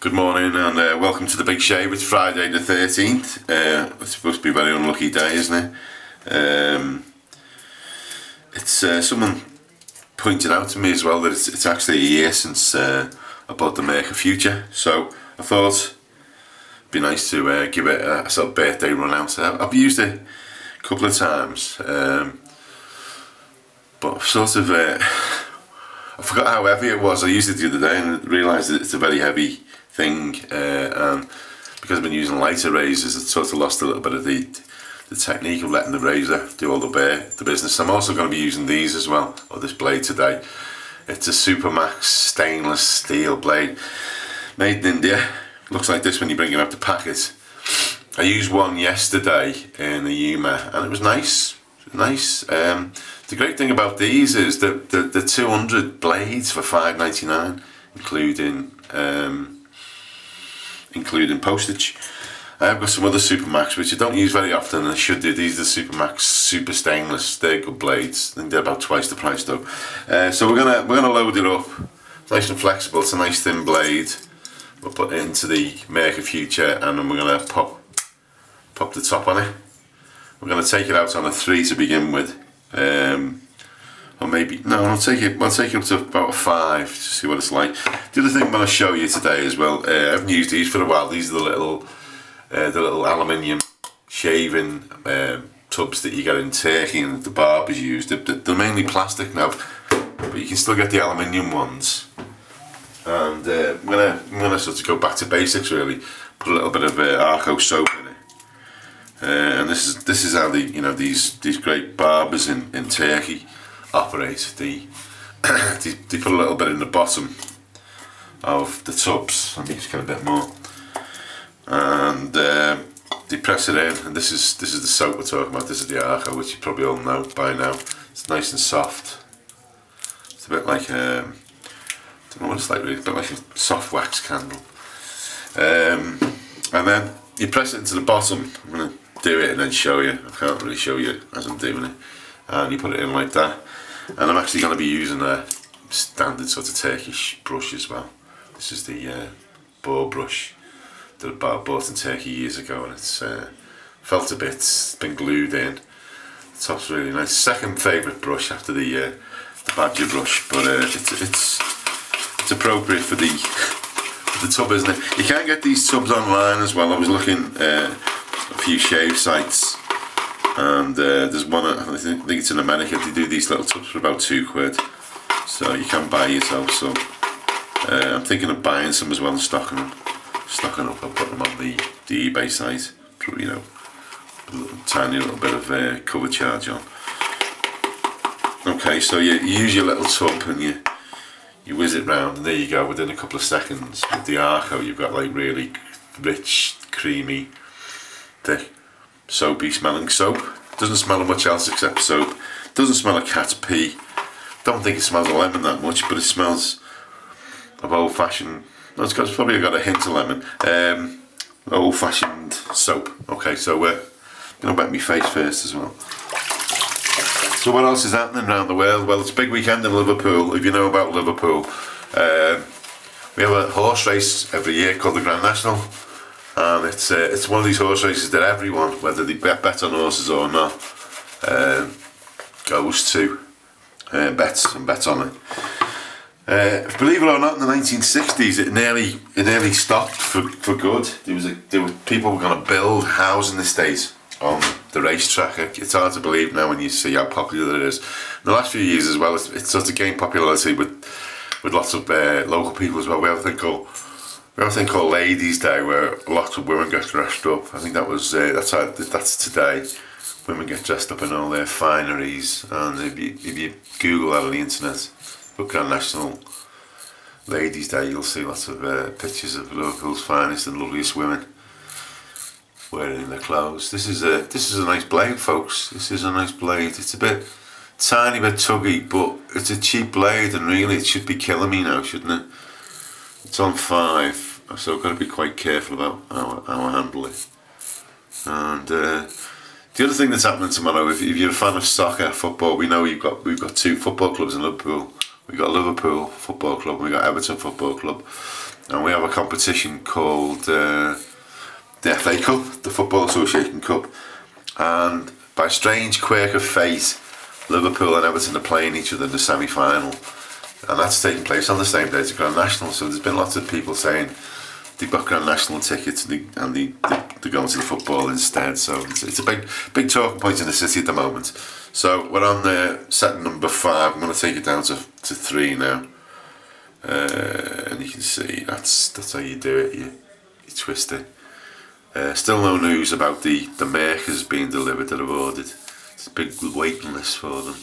Good morning and welcome to the Big Shave. It's Friday the 13th. It's supposed to be a very unlucky day, isn't it? Someone pointed out to me as well that it's actually a year since I bought the Merkur Futur, so I thought it'd be nice to give it a sort of birthday run out. I've used it a couple of times, but sort of I forgot how heavy it was. I used it the other day and realised that it's a very heavy thing, and because I've been using lighter razors, I've sort of lost a little bit of the technique of letting the razor do all the business. I'm also going to be using these as well, or this blade today. It's a Supermax stainless steel blade, made in India. Looks like this when you bring it up to pack it. I used one yesterday in the Yuma and it was nice. The great thing about these is that the 200 blades for $5.99, including postage. I've got some other Supermax which I don't use very often and I should do. These are the Supermax Super Stainless. They're good blades. I think they're about twice the price though. So we're gonna load it up. It's nice and flexible. It's a nice thin blade. We'll put it into the Merkur Futur and then we're gonna pop the top on it. We're gonna take it out on a 3 to begin with. Or maybe no, I'll take it up to about a 5 to see what it's like. The other thing I'm going to show you today as well, I haven't used these for a while. These are the little aluminium shaving tubs that you get in Turkey and the barbers use. They're mainly plastic now, but you can still get the aluminium ones. And I'm gonna sort of go back to basics really. Put a little bit of arko soap in it. And this is how these great barbers in Turkey operate. They put a little bit in the bottom of the tubs. Let me just get a bit more, and they press it in. And this is the soap we're talking about. This is the arko, which you probably all know by now. It's nice and soft. It's a bit like I don't know what it's like really. A bit like a soft wax candle. And then you press it into the bottom. I'm gonna do it and then show you. I can't really show you as I'm doing it. And you put it in like that. And I'm actually going to be using a standard sort of Turkish brush as well. This is the boar brush that I bought in Turkey years ago, and it's felt a bit, it's been glued in. The top's really nice. Second favourite brush after the badger brush, but it's appropriate for the tub, isn't it? You can get these tubs online as well. I was looking a few shave sites. And there's one, I think it's in America, they do these little tubs for about £2, so you can buy yourself some. I'm thinking of buying some as well and stocking up. I'll put them on the eBay site, you know, a tiny little bit of cover charge on. Okay, so you use your little tub and you whiz it round, and there you go. Within a couple of seconds with the arko, you've got like really rich, creamy, thick, soapy smelling soap. Doesn't smell of much else except soap. Doesn't smell of cat's pee. Don't think it smells of lemon that much, but it smells of old-fashioned. No, it's probably got a hint of lemon. Old-fashioned soap. Okay, so we're gonna wet my face first as well. So what else is happening around the world? Well, it's a big weekend in Liverpool. If you know about Liverpool, we have a horse race every year called the Grand National. And it's one of these horse races that everyone, whether they bet on horses or not, goes to, bets on it. Believe it or not, in the 1960s, it nearly stopped for good. People were going to build housing estates on the racetrack. It's hard to believe now when you see how popular it is. In the last few years as well, it's sort of gained popularity with lots of local people as well. We have a thing called Ladies' Day, where lots of women get dressed up. I think that's today. Women get dressed up in all their fineries, and if you Google that on the internet, look at National Ladies' Day, you'll see lots of pictures of Liverpool's finest and loveliest women wearing their clothes. This is a nice blade, folks. This is a nice blade. It's a bit tiny bit tuggy, but it's a cheap blade, and really it should be killing me now, shouldn't it? It's on 5, so I've got to be quite careful about how I handle it. And the other thing that's happening tomorrow, if you're a fan of soccer, football, we know we've got 2 football clubs in Liverpool, We got Liverpool Football Club, and we got Everton Football Club, and we have a competition called the FA Cup, the Football Association Cup, and by a strange quirk of fate, Liverpool and Everton are playing each other in the semi-final, and that's taking place on the same day as the Grand National. So there's been lots of people saying they've got Grand National tickets and they're going to the football instead. So it's a big talking point in the city at the moment. So we're on the set number 5. I'm going to take it down to 3 now, and you can see that's how you do it. You twist it. Still no news about the Merkurs being delivered that I've ordered. It's a big waiting list for them.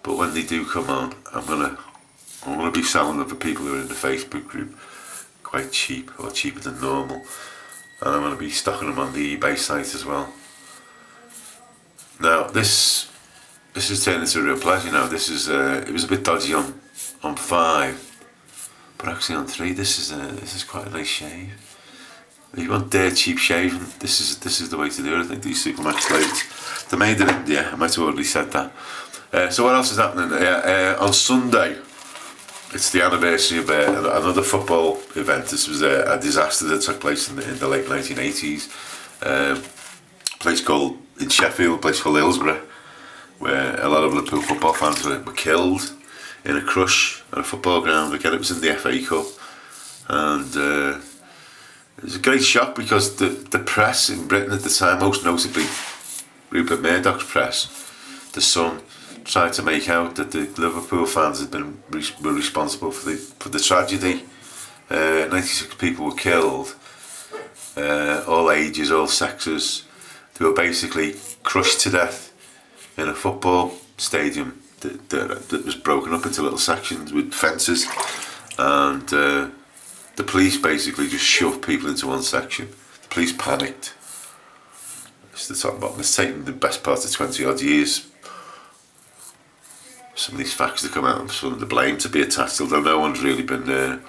But when they do come on, I'm gonna be selling them for people who are in the Facebook group quite cheap, or cheaper than normal. And I'm gonna be stocking them on the eBay site as well. Now this has turned into a real pleasure now. This is it was a bit dodgy on 5, but actually on 3 this is quite a nice shave. If you want dirt cheap shaving, this is the way to do it. I think these Supermax blades, they're made in India. I might have already said that. So what else is happening? On Sunday, it's the anniversary of another football event. This was a disaster that took place in the late 1980s. A place called, in Sheffield, a place called Hillsborough, where a lot of Liverpool football fans were killed in a crush at a football ground. Again, it was in the FA Cup, and it was a great shock because the press in Britain at the time, most notably Rupert Murdoch's press, The Sun, tried to make out that the Liverpool fans were responsible for the tragedy. 96 people were killed, all ages, all sexes. They were basically crushed to death in a football stadium that was broken up into little sections with fences, and the police basically just shoved people into one section. The police panicked. It's the top bottom. It's taken the best part of 20 odd years. Some of these facts to come out and some of the blame to be attached, although no one's really been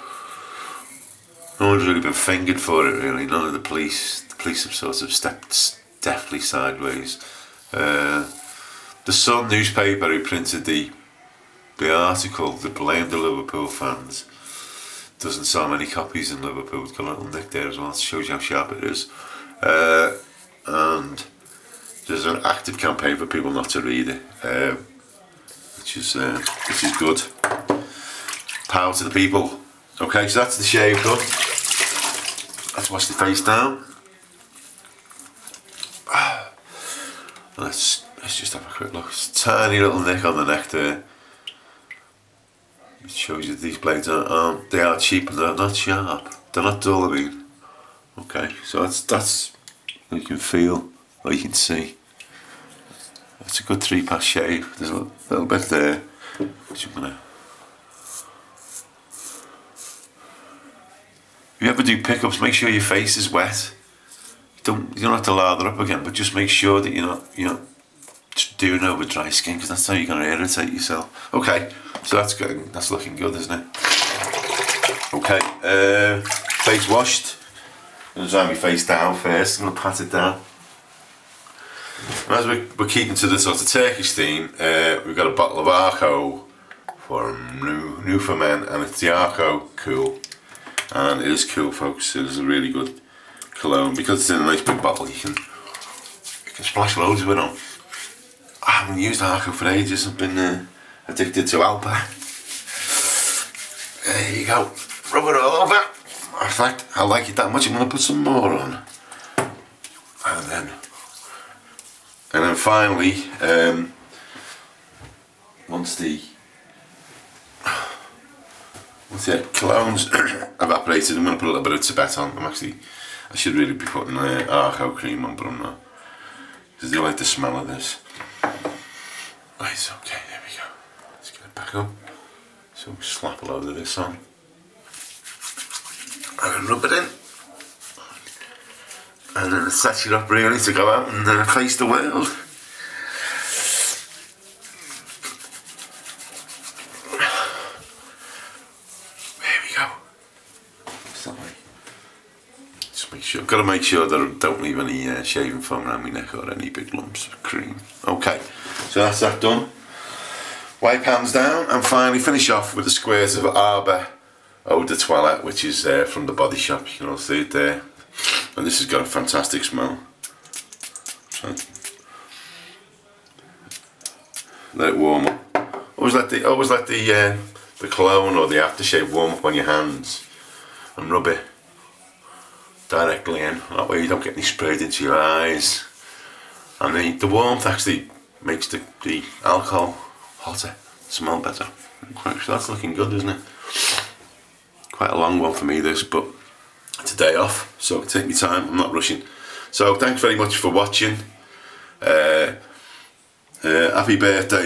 fingered for it really. None of the police have sort of stepped deftly sideways. The Sun newspaper who printed the article that blamed the Liverpool fans doesn't sell many copies in Liverpool. It's got a little nick there as well. It shows you how sharp it is. And there's an active campaign for people not to read it, which is good. Power to the people. Okay, so that's the shave done. Let's wash the face down. Let's just have a quick look. It's a tiny little nick on the neck there. It shows you these blades they are cheap and they're not sharp. They're not dull, I mean. Okay, so that's what you can feel, or you can see. It's a good 3-pass shave. There's a little bit there, which I'm gonna. If you ever do pickups, make sure your face is wet. You don't have to lather up again, but just make sure that you're not doing over dry skin, because that's how you're gonna irritate yourself. Okay, so that's looking good, isn't it? Okay, face washed. I'm gonna dry my face down first. I'm gonna pat it down. And as we're keeping to the sort of Turkish theme, we've got a bottle of Arko from new for men, and it's the Arko Cool. And it is cool, folks. It is a really good cologne. Because it's in a nice big bottle, you can splash loads of it on. I haven't used Arko for ages. I've been addicted to Alpa. There you go. Rub it all over. In fact, I like it that much, I'm going to put some more on. And then finally, once the cologne's evaporated, I'm going to put a little bit of Tibet on. I should really be putting Arko cream on, but I'm not, because I do like the smell of this. Right, okay, there we go. Let's get it back up. So we'll slap a load of this on. And then rub it in. And then it sets you up really to go out and face the world. There we go. Just make sure, I've got to make sure that I don't leave any shaving foam around my neck or any big lumps of cream. Okay, so that's that done. Wipe hands down and finally finish off with the squares of Arbor Eau de Toilette, which is from the Body Shop. You can all see it there. And this has got a fantastic smell. So, let it warm up. Always let the cologne or the aftershave warm up on your hands and rub it directly in. That way you don't get any sprayed into your eyes. And the warmth actually makes the alcohol hotter, smell better. So that's looking good, isn't it? Quite a long one for me this, but it's a day off, so I can take my time, I'm not rushing. So thanks very much for watching. Happy birthday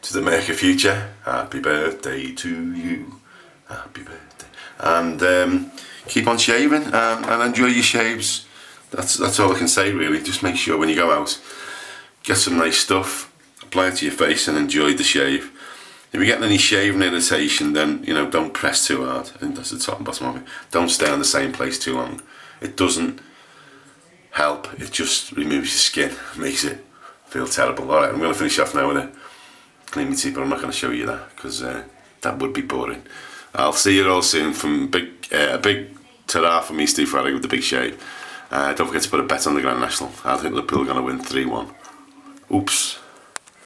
to the Merkur Futur. Happy birthday to you. Happy birthday. And keep on shaving and enjoy your shaves. That's all I can say really. Just make sure when you go out, get some nice stuff, apply it to your face and enjoy the shave. If you're getting any shaving irritation, then don't press too hard. I think that's the top and bottom of it. Don't stay on the same place too long. It doesn't help, it just removes your skin, makes it feel terrible. Alright, I'm going to finish off now with a clean my teeth, but I'm not going to show you that because that would be boring. I'll see you all soon from a big ta-ra from me, Steve Faragher, with the big shave. Don't forget to put a bet on the Grand National. I think Liverpool are going to win 3-1. Oops.